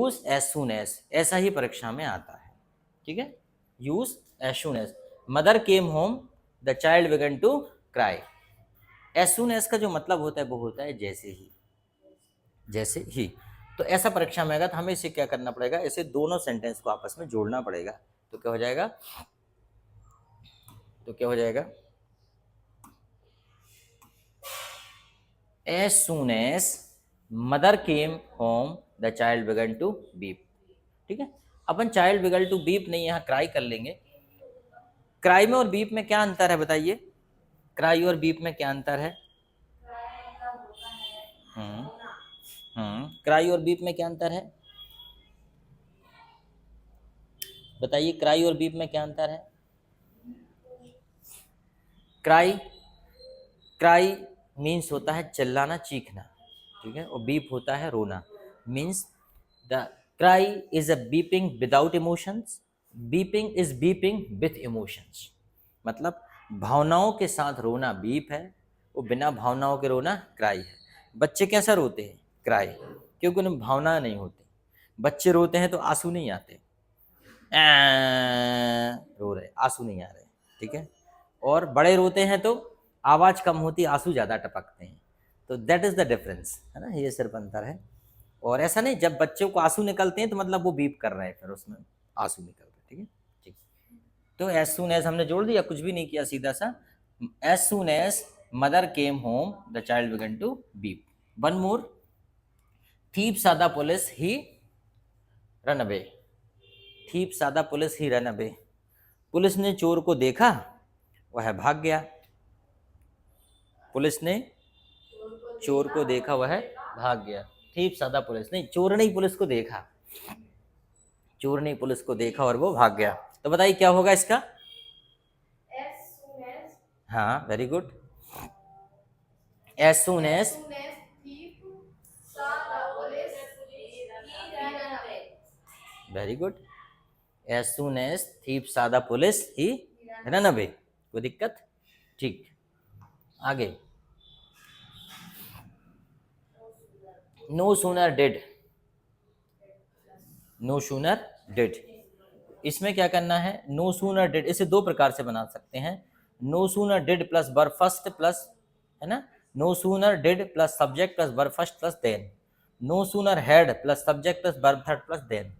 Use as soon as, ऐसा ही परीक्षा में आता है, ठीक है। Use as soon as, mother came home the child began to cry. As soon as का जो मतलब होता है वो होता है जैसे ही, जैसे ही। तो ऐसा परीक्षा में आएगा तो हमें इसे क्या करना पड़ेगा, इसे दोनों सेंटेंस को आपस में जोड़ना पड़ेगा। तो क्या हो जाएगा, तो क्या हो जाएगा, as soon as mother came home the child began to weep, ठीक है। अपन चाइल्ड बिगन टू बीप नहीं, यहाँ क्राई कर लेंगे। क्राई में और बीप में क्या अंतर है बताइए, क्राई और बीप में क्या अंतर है? क्राई और बीप में क्या अंतर है बताइए, क्राई और बीप में क्या अंतर है? क्राई, क्राई मीन्स होता है चिल्लाना, चीखना, ठीक है। और बीप होता है रोना। Means the cry is a beeping without emotions, beeping is beeping with emotions. मतलब भावनाओं के साथ रोना बीप है, वो बिना भावनाओं के रोना क्राई है। बच्चे कैसा रोते हैं? क्राई, क्योंकि उन्हें भावना नहीं होती। बच्चे रोते हैं तो आंसू नहीं आते, रो रहे, आंसू नहीं आ रहे, ठीक है। और बड़े रोते हैं तो आवाज कम होती, आंसू ज्यादा टपकते हैं। तो दैट इज द डिफरेंस, है ना, ये सिर्फ अंतर है। और ऐसा नहीं जब बच्चों को आंसू निकलते हैं तो मतलब वो बीप कर रहे हैं, फिर उसमें आंसू निकल रहे, ठीक है। ठीक, तो एज सून एज हमने जोड़ दिया, कुछ भी नहीं किया, सीधा सा as soon as mother came home the child began to weep. One more, thief saw the police he ran away, thief saw the police he ran away. पुलिस ने चोर को देखा, वह भाग गया। पुलिस ने चोर को देखा, वह भाग गया। थीप सादा पुलिस नहीं, चोर ने ही पुलिस को देखा, चोर ने पुलिस को देखा और वो भाग गया। तो बताइए क्या होगा इसका? हाँ, very good. As soon as, very good. As soon as thief saw the police he ran away. कोई दिक्कत? ठीक, आगे। No sooner did, no sooner did, इसमें क्या करना है? नो सूनर डिड, इसे दो प्रकार से बना सकते हैं। No sooner did plus verb first plus, है ना, no sooner did plus subject plus verb first plus then. No sooner had plus subject plus verb third plus then.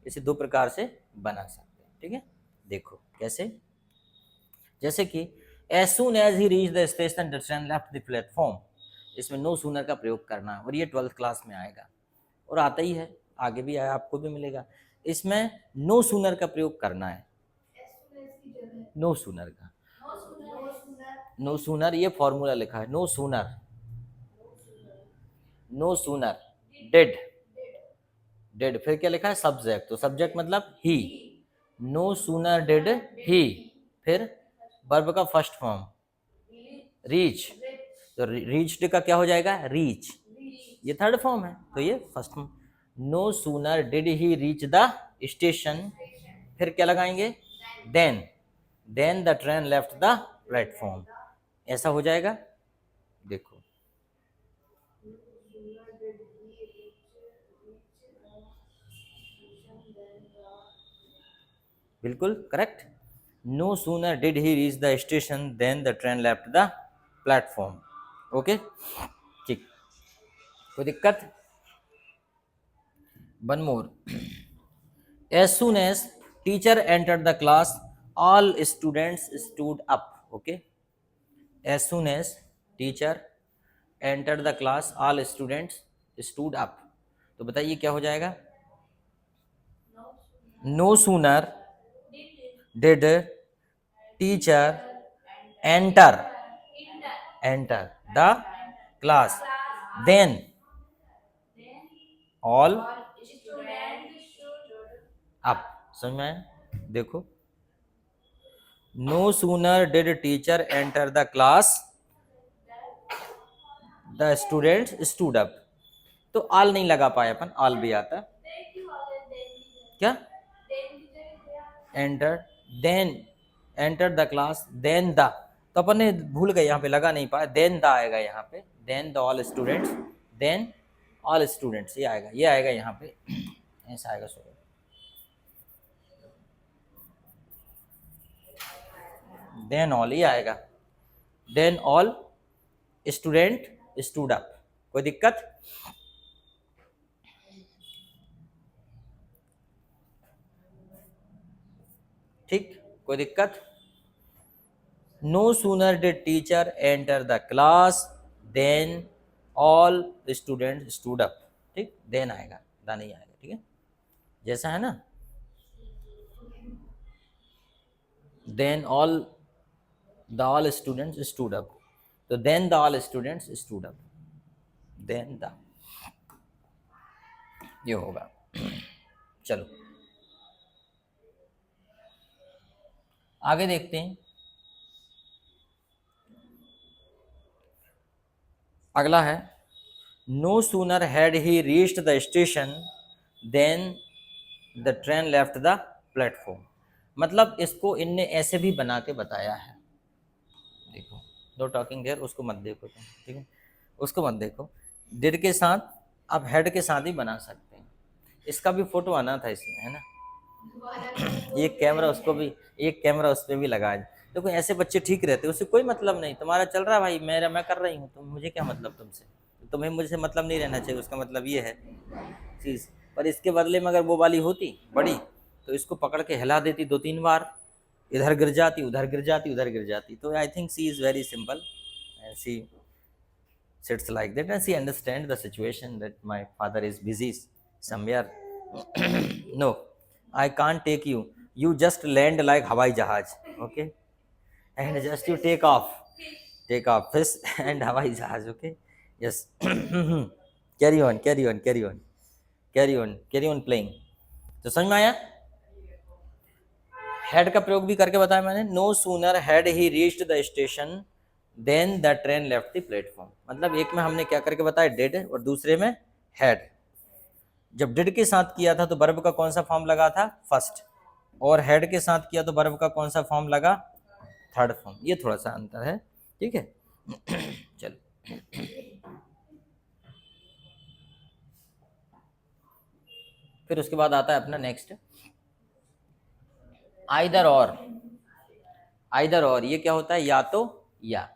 इसे दो प्रकार से बना सकते हैं, ठीक है। देखो कैसे, जैसे कि as soon as he reach the station the train left the platform, इसमें नो सूनर का प्रयोग करना है, और ये 12th क्लास में आएगा और आता ही है, आगे भी आया, आपको भी मिलेगा। इसमें नो सूनर का प्रयोग करना है, नो सूनर का, नो सूनर ये फॉर्मूला लिखा है, no sooner, no sooner did, did फिर क्या लिखा है? सब्जेक्ट, तो सब्जेक्ट मतलब he. No sooner did he, फिर वर्ब का फर्स्ट फॉर्म रीच, तो रीच्ड का क्या हो जाएगा? रीच, ये थर्ड फॉर्म है तो ये first form. No sooner did he reach the station, फिर क्या लगाएंगे? Then, then the train left the platform, ऐसा हो जाएगा। देखो बिल्कुल correct. No sooner did he reach the station then the train left the platform. Okay, ठीक, कोई दिक्कत? One more, as soon as teacher entered the class all students stood up. Okay, as soon as teacher entered the class all students stood up. तो बताइए क्या हो जाएगा? No sooner did teacher enter, enter the class then all up. समझ में आया? देखो, no sooner did teacher enter the class the students stood up, तो ऑल नहीं लगा पाए अपन, ऑल भी आता क्या? Enter, then enter the class then the, तो अपन ने भूल गए, यहाँ पे लगा नहीं पाया, देन द आएगा यहाँ पे, then the all students, then all students ये आएगा, ये आएगा यहाँ पे। ऐसा आएगा सॉरी, देन ऑल ही आएगा, then all student stood up. कोई दिक्कत? ठीक, कोई दिक्कत? No sooner did teacher enter the class then all student stood up. ठीक, देन आएगा, दा नहीं आएगा। ठीक है, जैसा है ना, then all the all students stood up, तो then the all students stood up, then the, ये होगा। चलो आगे देखते हैं। अगला है no sooner had he reached the station then the train left the platform. मतलब इसको इनने ऐसे भी बना के बताया है, देखो, नो टॉकिंग देयर, उसको मत देखो तुम, ठीक है, उसको मत देखो। डिड के साथ आप हेड के साथ ही बना सकते हैं। इसका भी फोटो आना था इसमें, है ना, एक कैमरा उसको भी, एक कैमरा उस पर भी लगाया। देखो ऐसे बच्चे ठीक रहते, उससे कोई मतलब नहीं, तुम्हारा चल रहा है भाई, मेरा मैं कर रही हूँ, तुम मुझे क्या मतलब तुमसे, तुम्हें मुझसे मतलब नहीं रहना चाहिए, उसका मतलब ये है चीज़। पर इसके बदले में अगर वो वाली होती बड़ी, तो इसको पकड़ के हिला देती 2-3 बार, इधर गिर जाती, उधर गिर जाती, उधर गिर जाती। तो I think she is very simple and she sits like that and she understand the situation that my father is busy somewhere. No, I can't take you, you just land like hawai jahaj, okay, and just you take off fish and hawai jahaj, okay, yes. Carry on, carry on, carry on, carry on, carry on playing। तो समझ में आया? Head का प्रयोग भी करके बताया मैंने। No sooner had he reached the station then the train left the platform. मतलब एक में हमने क्या करके बताया, डिड, और दूसरे में हैड। जब डिड के साथ किया था तो वर्ब का कौन सा फॉर्म लगा था, फर्स्ट, और हेड के साथ किया तो वर्ब का कौन सा फॉर्म लगा, थर्ड फॉर्म। ये थोड़ा सा अंतर है, ठीक है। चलो फिर उसके बाद आता है अपना नेक्स्ट, आइदर और। आइदर और ये क्या होता है, या तो या।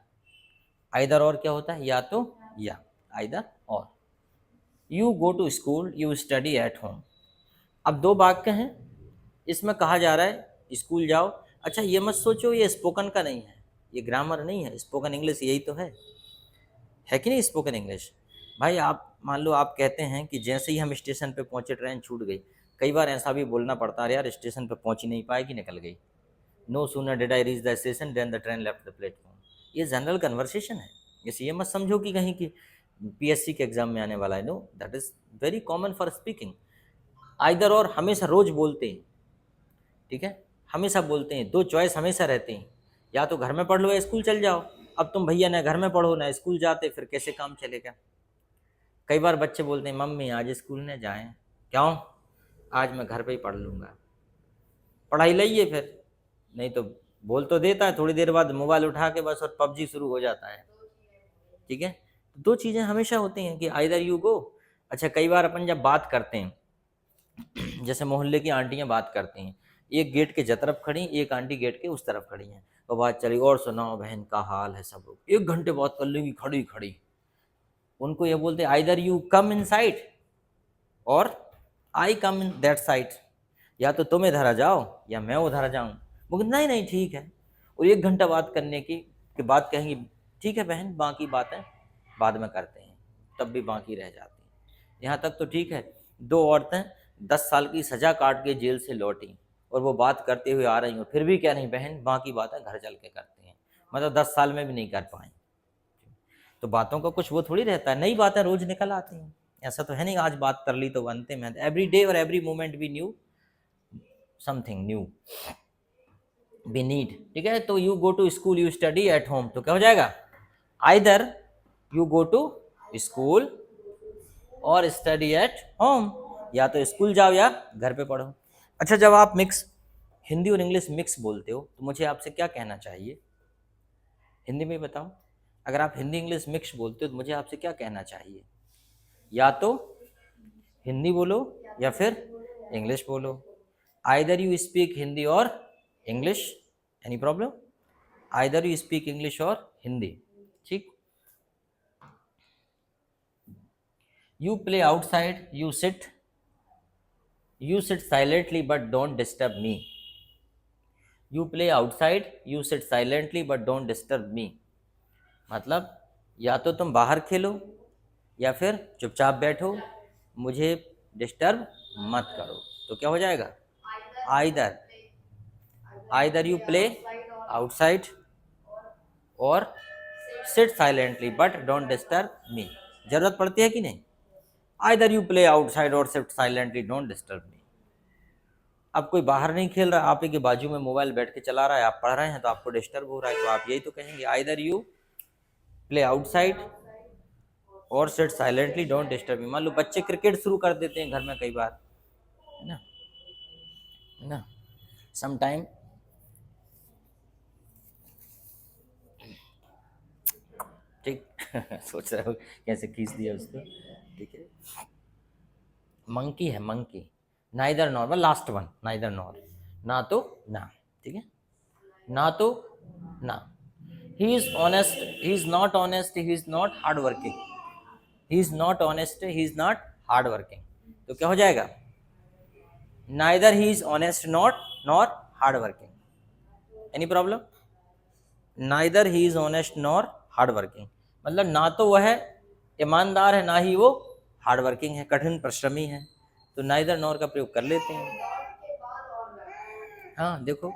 आइदर और क्या होता है, या तो या, either or. You go to school, you study at home. अब दो वाक्य हैं, इसमें कहा जा रहा है स्कूल जाओ। अच्छा ये मत सोचो ये स्पोकन का नहीं है, ये ग्रामर नहीं है, स्पोकन इंग्लिश यही तो है कि नहीं, स्पोकन इंग्लिश। भाई आप मान लो आप कहते हैं कि जैसे ही हम स्टेशन पे पहुंचे ट्रेन छूट गई। कई बार ऐसा भी बोलना पड़ता है, यार स्टेशन पे पहुंच ही नहीं पाएगी, निकल गई। No sooner did I reach the station then the train left the platform. ये जनरल कन्वर्सेशन है, जैसे ये मत समझो कि कहीं की पीएससी के एग्जाम में आने वाला है। No, that is very common for speaking. Either or हमेशा रोज बोलते हैं, ठीक है, हमेशा बोलते हैं, दो चॉइस हमेशा रहते हैं, या तो घर में पढ़ लो या स्कूल चल जाओ। अब तुम भैया ना घर में पढ़ो ना स्कूल जाते, फिर कैसे काम चलेगा। कई बार बच्चे बोलते हैं मम्मी आज स्कूल न जाएं, क्यों, आज मैं घर पे ही पढ़ लूँगा। पढ़ाई लाइए फिर, नहीं तो बोल तो देता है, थोड़ी देर बाद मोबाइल उठा के बस और पबजी शुरू हो जाता है, ठीक है। दो चीज़ें हमेशा होती हैं कि आइदर यू गो। अच्छा कई बार अपन जब बात करते हैं, जैसे मोहल्ले की आंटियां बात करती हैं, एक गेट के तरफ खड़ी, एक आंटी गेट के उस तरफ खड़ी हैं, तो बात चली, और सुनाओ बहन का हाल है, सब लोग 1 घंटे बात कर लेंगी खड़ी खड़ी। उनको ये बोलते either you come in side और आई कम इन दैट साइड, या तो तुम इधर आ जाओ या मैं उधर आ जाऊँ। वो नहीं नहीं ठीक है, और 1 घंटा बात करने की बात कहेंगी, ठीक है बहन बाकी बातें बाद में करते हैं, तब भी बाकी रह जाती हैं। यहाँ तक तो ठीक है, 2 औरतें 10 साल की सजा काट के जेल से लौटी और वो बात करते हुए आ रही हूँ, फिर भी क्या नहीं बहन बाकी बातें घर चल के करते हैं, मतलब 10 साल में भी नहीं कर पाए। तो बातों का कुछ वो थोड़ी रहता है, नई बातें रोज निकल आती हैं, ऐसा तो है नहीं आज बात कर ली तो बनते में। एवरी डे और every moment we new something new we need, ठीक है। तो you go to school, you study at home, तो क्या हो जाएगा, either you go to school or study at home, या तो स्कूल जाओ या घर पे पढ़ो। अच्छा जब आप मिक्स हिंदी और इंग्लिश मिक्स बोलते हो तो मुझे आपसे क्या कहना चाहिए, हिंदी में बताओ। अगर आप हिंदी इंग्लिश मिक्स बोलते हो तो मुझे आपसे क्या कहना चाहिए, या तो हिंदी बोलो या फिर इंग्लिश बोलो। आइदर यू स्पीक हिंदी और English, any problem? Either you speak English और हिंदी, ठीक। You play outside, you sit silently but don't disturb me. You play outside, you sit silently but don't disturb मी। मतलब या तो तुम बाहर खेलो या फिर चुपचाप बैठो, मुझे डिस्टर्ब मत करो। तो क्या हो जाएगा? Either you play outside or sit silently but don't disturb me. जरूरत पड़ती है कि नहीं? Either you play outside or sit silently don't disturb me. अब कोई बाहर नहीं खेल रहा, आप ही के बाजू में मोबाइल बैठ के चला रहा है, आप पढ़ रहे हैं तो आपको डिस्टर्ब हो रहा है, तो आप यही तो कहेंगे, either you play outside or sit silently don't disturb me. मान लो बच्चे क्रिकेट शुरू कर देते हैं घर में कई बार, है ना, समटाइम ठीक सोच रहे हो कैसे खींच दिया उसको, ठीक है। मंकी है, monkey, neither nor, last one, neither nor, ना तो ना, ठीक है, ना तो ना। He is honest, he is not honest, he is not hard working. He is not honest, he is not hard working. तो क्या हो जाएगा? Neither he is honest not nor hard working. Any problem? Neither he is honest nor hard working, मतलब ना तो वह ईमानदार है, ना ही वो हार्ड वर्किंग है, कठिन परिश्रमी है। तो नाइदर नॉर का प्रयोग कर लेते हैं। हाँ देखो,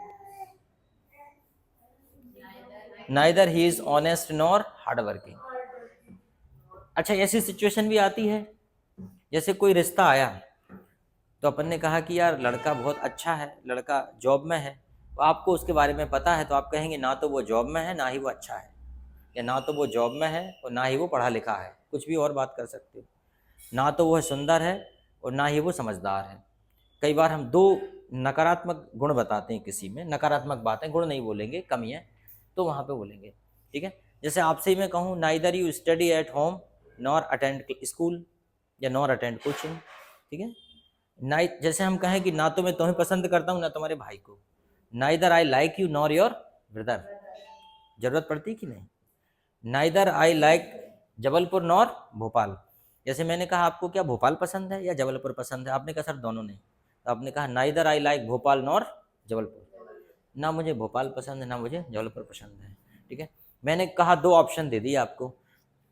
neither he is honest nor hard working. अच्छा, ऐसी सिचुएशन भी आती है, जैसे कोई रिश्ता आया तो अपन ने कहा कि यार लड़का बहुत अच्छा है, लड़का जॉब में है, तो आपको उसके बारे में पता है, तो आप कहेंगे ना तो वो जॉब में है ना ही वो अच्छा है, या ना तो वो जॉब में है और ना ही वो पढ़ा लिखा है, कुछ भी और बात कर सकते हो। ना तो वह सुंदर है और ना ही वो समझदार है। कई बार हम दो नकारात्मक गुण बताते हैं किसी में, नकारात्मक बातें, गुण नहीं बोलेंगे, कमियाँ, तो वहाँ पे बोलेंगे, ठीक है। जैसे आपसे ही मैं कहूँ, neither you study at home nor attend school या नॉर अटेंड कोचिंग, ठीक है। जैसे हम कहें कि ना तो मैं तुम्हें पसंद करता हूँ ना तुम्हारे भाई को, neither I like you nor your brother. जरूरत पड़ती कि नहीं? Neither I like Jabalpur nor Bhopal. जैसे मैंने कहा आपको क्या भोपाल पसंद है या जबलपुर पसंद है, आपने कहा सर दोनों नहीं, तो आपने कहा neither I like Bhopal nor Jabalpur, ना मुझे भोपाल पसंद है ना मुझे जबलपुर पसंद है, ठीक है। मैंने कहा दो ऑप्शन दे दिए आपको,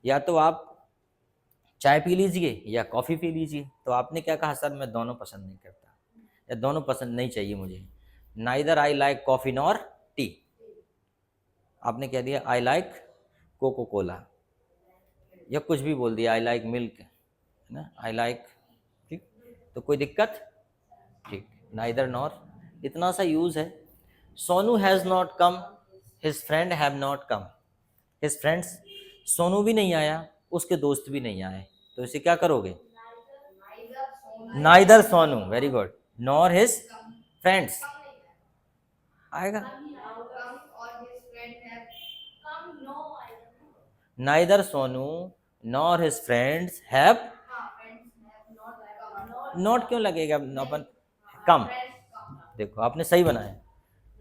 या तो आप चाय पी लीजिए या कॉफ़ी पी लीजिए, तो आपने क्या कहा, सर मैं दोनों पसंद नहीं करता या दोनों पसंद नहीं चाहिए मुझे, neither I like coffee nor T. आपने कह दिया आई लाइक कोको कोला या कुछ भी बोल दिया, आई लाइक मिल्क, है ना, आई लाइक, ठीक। तो कोई दिक्कत? ठीक, नाइदर नॉर इतना सा यूज है। Sonu has not come, his friend have not come. His friends, Sonu भी नहीं आया, उसके दोस्त भी नहीं आए, तो इसे क्या करोगे? Neither Sonu, very good, nor his friends आएगा। Neither Sonu nor his friends have, not क्यों लगेगा अपन, कम, देखो आपने सही बनाया,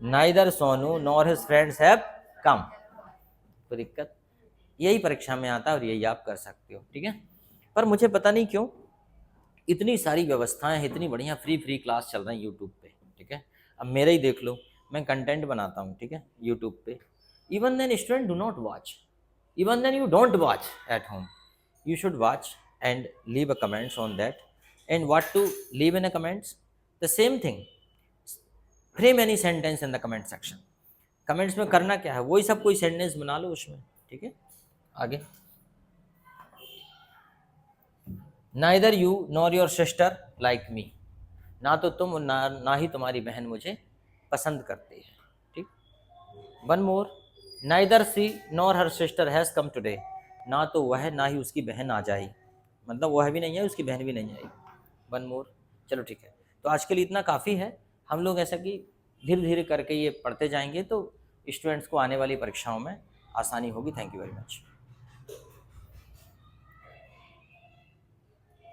neither Sonu nor his friends have come. कोई दिक्कत? यही परीक्षा में आता है और यही आप कर सकते हो, ठीक है। पर मुझे पता नहीं क्यों इतनी सारी व्यवस्थाएं, इतनी बढ़िया फ्री क्लास चल रही हैं यूट्यूब पे, ठीक है। अब मेरे ही देख लो, मैं कंटेंट बनाता हूँ, ठीक है, यूट्यूब पे। Even then student do not watch, even then you don't watch at home, you should watch and leave a comments on that. And what to leave in a comments? The same thing, frame any sentence in the comment section. Comments में करना क्या है, वही सब कोई sentence बना लो उसमें, ठीक है। आगे, neither you nor your sister like me, ना तो तुम ना ही तुम्हारी बहन मुझे पसंद करती है, ठीक। One more, neither she nor her sister has come today, ना तो वह ना ही उसकी बहन आ जाए, मतलब वह भी नहीं है उसकी बहन भी नहीं आई। वन मोर, चलो ठीक है, तो आज के लिए इतना काफ़ी है। हम लोग ऐसा कि धीरे धीरे करके ये पढ़ते जाएंगे तो स्टूडेंट्स को आने वाली परीक्षाओं में आसानी होगी। Thank you very much.